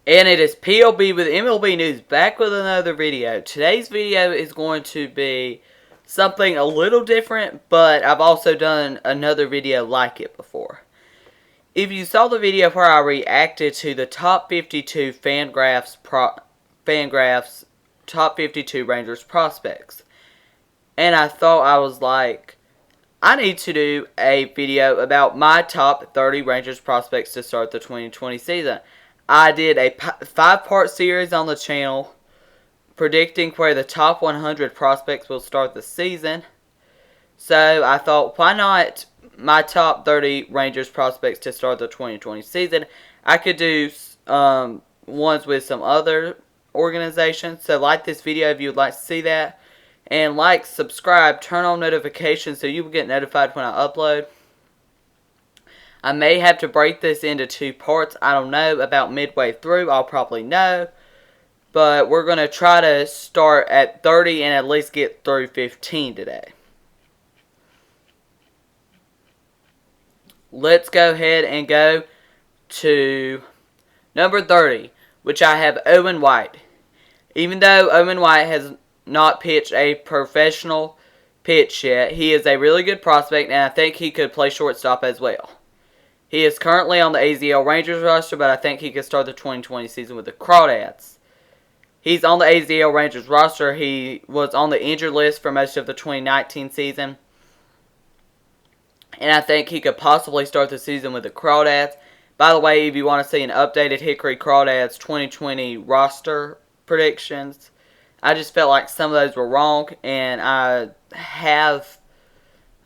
And it is PLB with MLB News, back with another video. Today's video is going to be something a little different, but I've also done another video like it before. If you saw the video where I reacted to the top 52 Fangraphs top 52 Rangers prospects, and I thought I was like, I need to do a video about my top 30 Rangers prospects to start the 2020 season. I did a 5-part series on the channel predicting where the top 100 prospects will start the season. So I thought, why not my top 30 Rangers prospects to start the 2020 season? I could do ones with some other organizations. So like this video if you would like to see that. And like, subscribe, turn on notifications so you will get notified when I upload. I may have to break this into 2 parts. I don't know. About midway through, I'll probably know. But we're going to try to start at 30 and at least get through 15 today. Let's go ahead and go to number 30, which I have Owen White. Even though Owen White has not pitched a professional pitch yet, he is a really good prospect, and I think he could play shortstop as well. He is currently on the AZL Rangers roster, but I think he could start the 2020 season with the Crawdads. He's on the AZL Rangers roster. He was on the injured list for most of the 2019 season. And I think he could possibly start the season with the Crawdads. By the way, if you want to see an updated Hickory Crawdads 2020 roster predictions, I just felt like some of those were wrong, and I have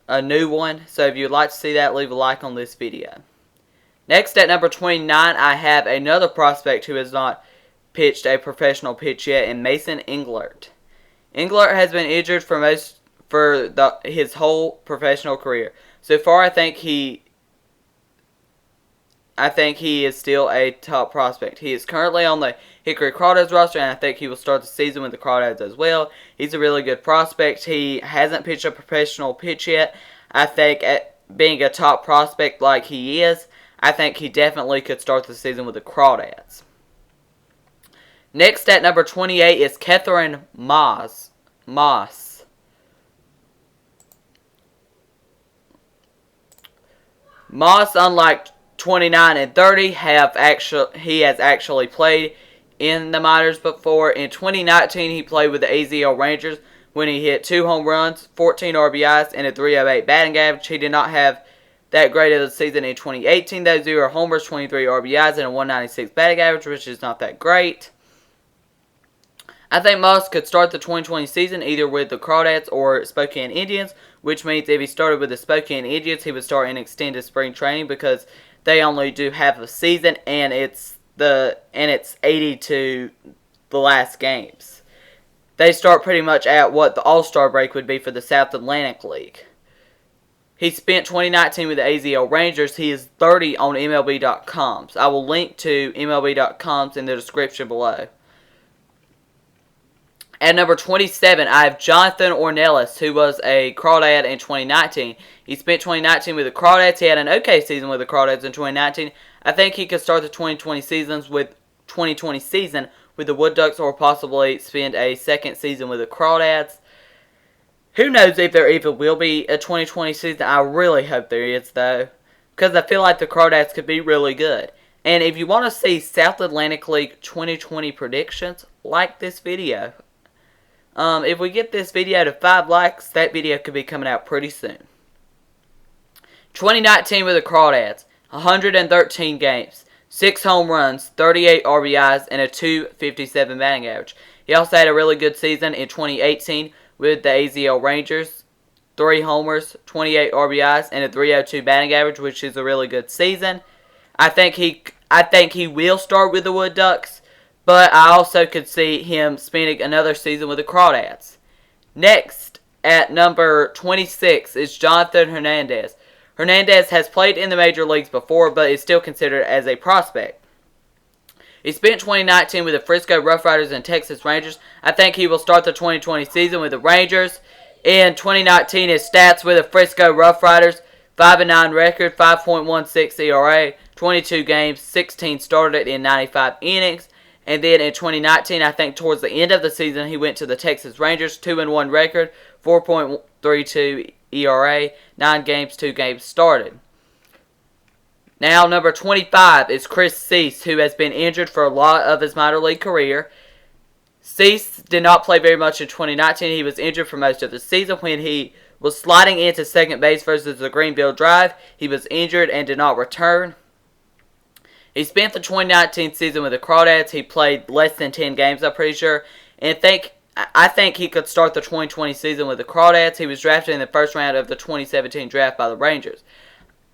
a new one. So if you'd like to see that, leave a like on this video. Next, at number 29, I have another prospect who has not pitched a professional pitch yet, in Mason Englert. Englert has been injured for his whole professional career. So far, I think he is still a top prospect. He is currently on the Hickory Crawdads roster, and I think he will start the season with the Crawdads as well. He's a really good prospect. He hasn't pitched a professional pitch yet. I think at being a top prospect like he is, I think he definitely could start the season with the Crawdads. Next at number 28 is Catherine Moss. Moss, unlike 29 and 30, he has actually played in the minors before. In 2019, he played with the AZL Rangers when he hit 2 home runs, 14 RBIs, and a .308 batting average. He did not have that great of a season in 2018, though. 0 homers, 23 RBIs, and a .196 batting average, which is not that great. I think Moss could start the 2020 season either with the Crawdads or Spokane Indians, which means if he started with the Spokane Indians, he would start in extended spring training because they only do half a season, and it's 80 to the last games. They start pretty much at what the All-Star break would be for the South Atlantic League. He spent 2019 with the AZL Rangers. He is 30 on MLB.com. I will link to MLB.com in the description below. At number 27, I have Jonathan Ornelas, who was a Crawdad in 2019. He spent 2019 with the Crawdads. He had an okay season with the Crawdads in 2019. I think he could start the 2020 season with the Wood Ducks, or possibly spend a second season with the Crawdads. Who knows if there even will be a 2020 season. I really hope there is, though, because I feel like the Crawdads could be really good. And if you want to see South Atlantic League 2020 predictions, like this video. If we get this video to 5 likes, that video could be coming out pretty soon. 2019 with the Crawdads, 113 games, 6 home runs, 38 RBIs, and a .257 batting average. He also had a really good season in 2018 with the AZL Rangers, 3 homers, 28 RBIs, and a .302 batting average, which is a really good season. I think he will start with the Wood Ducks, but I also could see him spending another season with the Crawdads. Next, at number 26, is Jonathan Hernandez. Hernandez has played in the major leagues before, but is still considered as a prospect. He spent 2019 with the Frisco Rough Riders and Texas Rangers. I think he will start the 2020 season with the Rangers. In 2019, his stats with the Frisco Rough Riders 5-9 record, 5.16 ERA, 22 games, 16 started in 95 innings. And then in 2019, I think towards the end of the season, he went to the Texas Rangers, 2-1 record, 4.32 ERA, 9 games, 2 games started. Now, number 25 is Chris Cease, who has been injured for a lot of his minor league career. Cease did not play very much in 2019. He was injured for most of the season when he was sliding into second base versus the Greenville Drive. He was injured and did not return. He spent the 2019 season with the Crawdads. He played less than 10 games, I'm pretty sure. And I think he could start the 2020 season with the Crawdads. He was drafted in the first round of the 2017 draft by the Rangers.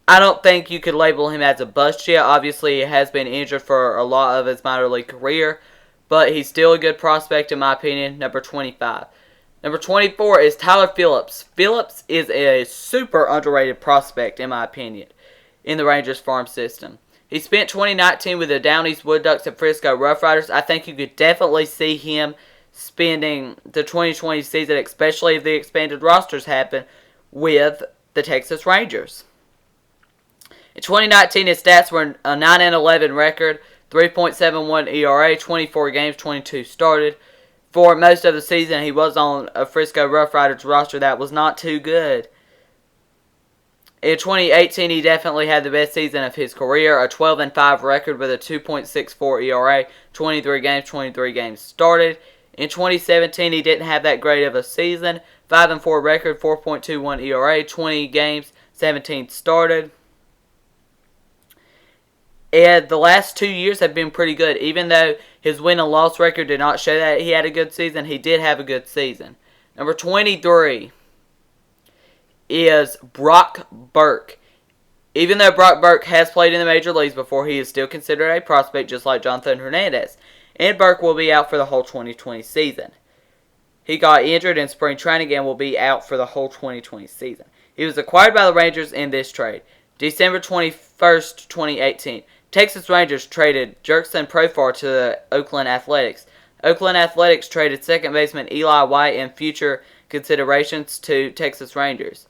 I don't think you could label him as a bust yet. Obviously, he has been injured for a lot of his minor league career. But he's still a good prospect in my opinion, number 25. Number 24 is Tyler Phillips. Phillips is a super underrated prospect in my opinion in the Rangers farm system. He spent 2019 with the Down East Wood Ducks and Frisco Rough Riders. I think you could definitely see him spending the 2020 season, especially if the expanded rosters happen, with the Texas Rangers. In 2019, his stats were a 9-11 record, 3.71 ERA, 24 games, 22 started. For most of the season, he was on a Frisco Rough Riders roster that was not too good. In 2018, he definitely had the best season of his career, a 12-5 record with a 2.64 ERA, 23 games started. In 2017, he didn't have that great of a season, 5-4 record, 4.21 ERA, 20 games, 17 started. And the last 2 years have been pretty good. Even though his win and loss record did not show that he had a good season, he did have a good season. Number 23 is Brock Burke. Even though Brock Burke has played in the major leagues before, he is still considered a prospect just like Jonathan Hernandez. And Burke will be out for the whole 2020 season. He got injured in spring training and will be out for the whole 2020 season. He was acquired by the Rangers in this trade. December 21st, 2018. Texas Rangers traded Jurickson Profar to the Oakland Athletics. Oakland Athletics traded second baseman Eli White and future considerations to Texas Rangers.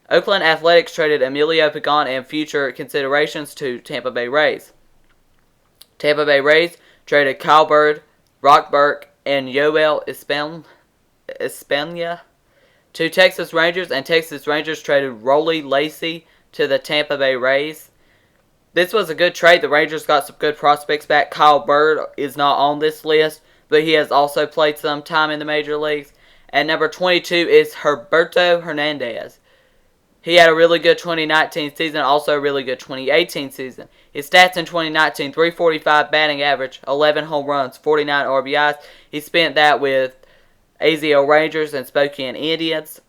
Oakland Athletics traded Emilio Pagan and future considerations to Tampa Bay Rays. Tampa Bay Rays traded Kyle Bird, Brock Burke, and Yoel Espana to Texas Rangers, and Texas Rangers traded Rollie Lacey to the Tampa Bay Rays. This was a good trade. The Rangers got some good prospects back. Kyle Bird is not on this list, but he has also played some time in the major leagues. And number 22 is Herberto Hernandez. He had a really good 2019 season, also a really good 2018 season. His stats in 2019, 345 batting average, 11 home runs, 49 RBIs. He spent that with AZL Rangers and Spokane Indians.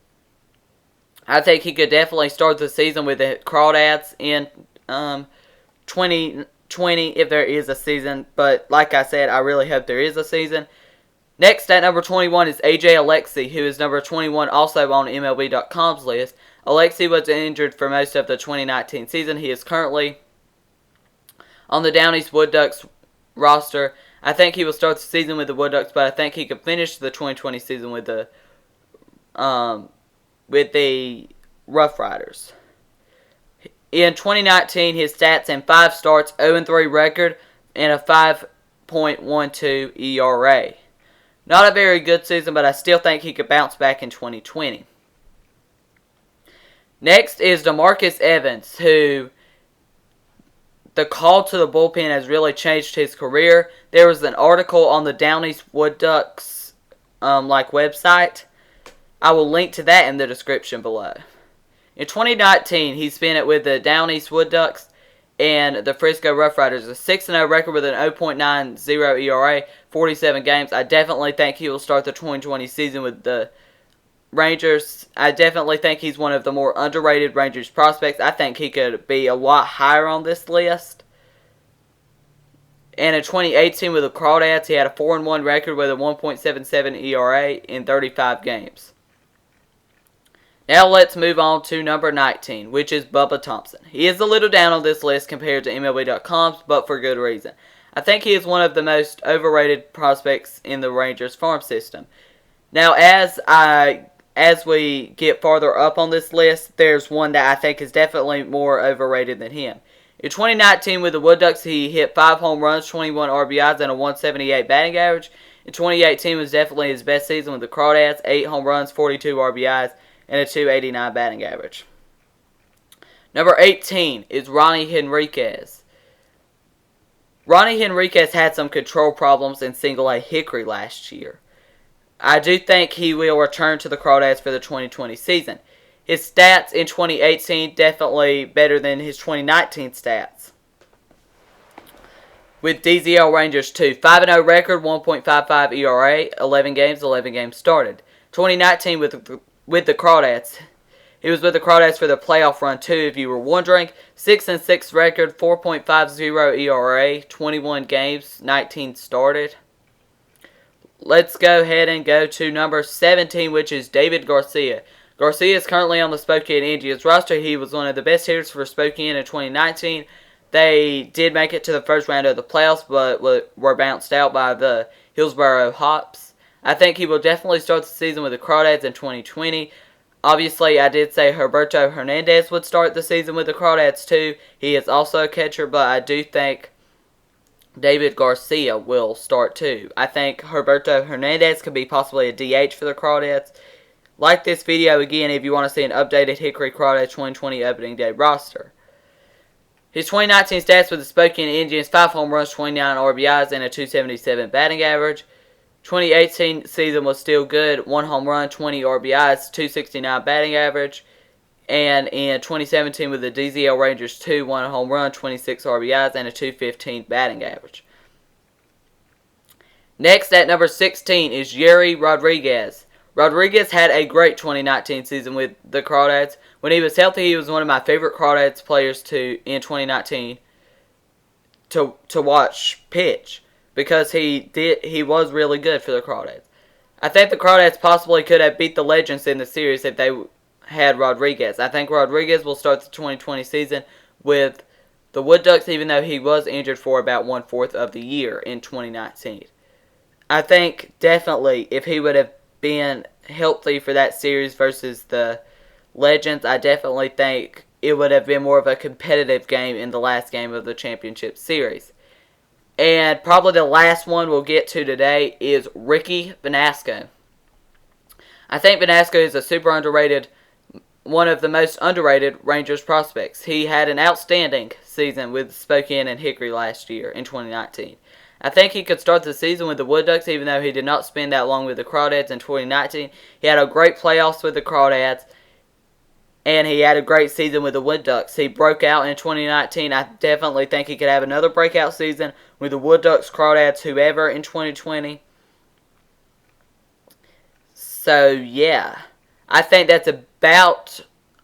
I think he could definitely start the season with the Crawdads in 2020 if there is a season. But like I said, I really hope there is a season. Next at number 21 is AJ Alexy, who is number 21 also on MLB.com's list. Alexy was injured for most of the 2019 season. He is currently on the Down East Wood Ducks roster. I think he will start the season with the Wood Ducks, but I think he could finish the 2020 season with the Rough Riders. In 2019, his stats in 5 starts, 0-3 record, and a 5.12 ERA. Not a very good season, but I still think he could bounce back in 2020. Next is DeMarcus Evans, who the call to the bullpen has really changed his career. There was an article on the Down East Wood Ducks website. I will link to that in the description below. In 2019, he spent it with the Down East Wood Ducks and the Frisco Rough Riders. A 6-0 record with an 0.90 ERA, 47 games. I definitely think he will start the 2020 season with the Rangers. I definitely think he's one of the more underrated Rangers prospects. I think he could be a lot higher on this list. And in 2018 with the Crawdads, he had a 4-1 record with a 1.77 ERA in 35 games. Now let's move on to number 19, which is Bubba Thompson. He is a little down on this list compared to MLB.com's, but for good reason. I think he is one of the most overrated prospects in the Rangers farm system. Now, as I as we get farther up on this list, there's one that I think is definitely more overrated than him. In 2019 with the Wood Ducks, he hit 5 home runs, 21 RBIs, and a 178 batting average. In 2018 was definitely his best season with the Crawdads, 8 home runs, 42 RBIs, and a 289 batting average. Number 18 is Ronnie Henriquez. Ronnie Henriquez had some control problems in Single-A Hickory last year. I do think he will return to the Crawdads for the 2020 season. His stats in 2018 definitely better than his 2019 stats. With DZL Rangers too. 5-0 record, 1.55 ERA, 11 games started. 2019 with the Crawdads. He was with the Crawdads for the playoff run too, if you were wondering. 6-6 record, 4.50 ERA, 21 games, 19 started. Let's go ahead and go to number 17, which is David Garcia. Garcia is currently on the Spokane Indians roster. He was one of the best hitters for Spokane in 2019. They did make it to the first round of the playoffs, but were bounced out by the Hillsboro Hops. I think he will definitely start the season with the Crawdads in 2020. Obviously, I did say Roberto Hernandez would start the season with the Crawdads too. He is also a catcher, but I do think David Garcia will start too. I think Roberto Hernandez could be possibly a DH for the Crawdads. Like this video again if you want to see an updated Hickory Crawdads 2020 opening day roster. His 2019 stats with the Spokane Indians, 5 home runs, 29 RBIs, and a 277 batting average. 2018 season was still good, 1 home run, 20 RBIs, 269 batting average. And in 2017 with the DZL Rangers 2, 1 home run, 26 RBIs, and a 215 batting average. Next at number 16 is Yuri Rodriguez. Rodriguez had a great 2019 season with the Crawdads. When he was healthy, he was one of my favorite Crawdads players in 2019 to watch pitch because he was really good for the Crawdads. I think the Crawdads possibly could have beat the Legends in the series if they had Rodriguez. I think Rodriguez will start the 2020 season with the Wood Ducks, even though he was injured for about 1/4 of the year in 2019. I think definitely if he would have been healthy for that series versus the Legends, I definitely think it would have been more of a competitive game in the last game of the championship series. And probably the last one we'll get to today is Ricky Vanasco. I think Vanasco is a super underrated, one of the most underrated Rangers prospects. He had an outstanding season with Spokane and Hickory last year in 2019. I think he could start the season with the Wood Ducks, even though he did not spend that long with the Crawdads in 2019. He had a great playoffs with the Crawdads, and he had a great season with the Wood Ducks. He broke out in 2019. I definitely think he could have another breakout season with the Wood Ducks, Crawdads, whoever in 2020. So, yeah. I think that's about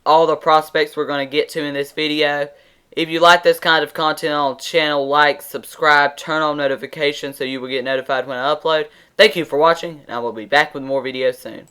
all the prospects we're going to get to in this video. If you like this kind of content on the channel, like, subscribe, turn on notifications so you will get notified when I upload. Thank you for watching, and I will be back with more videos soon.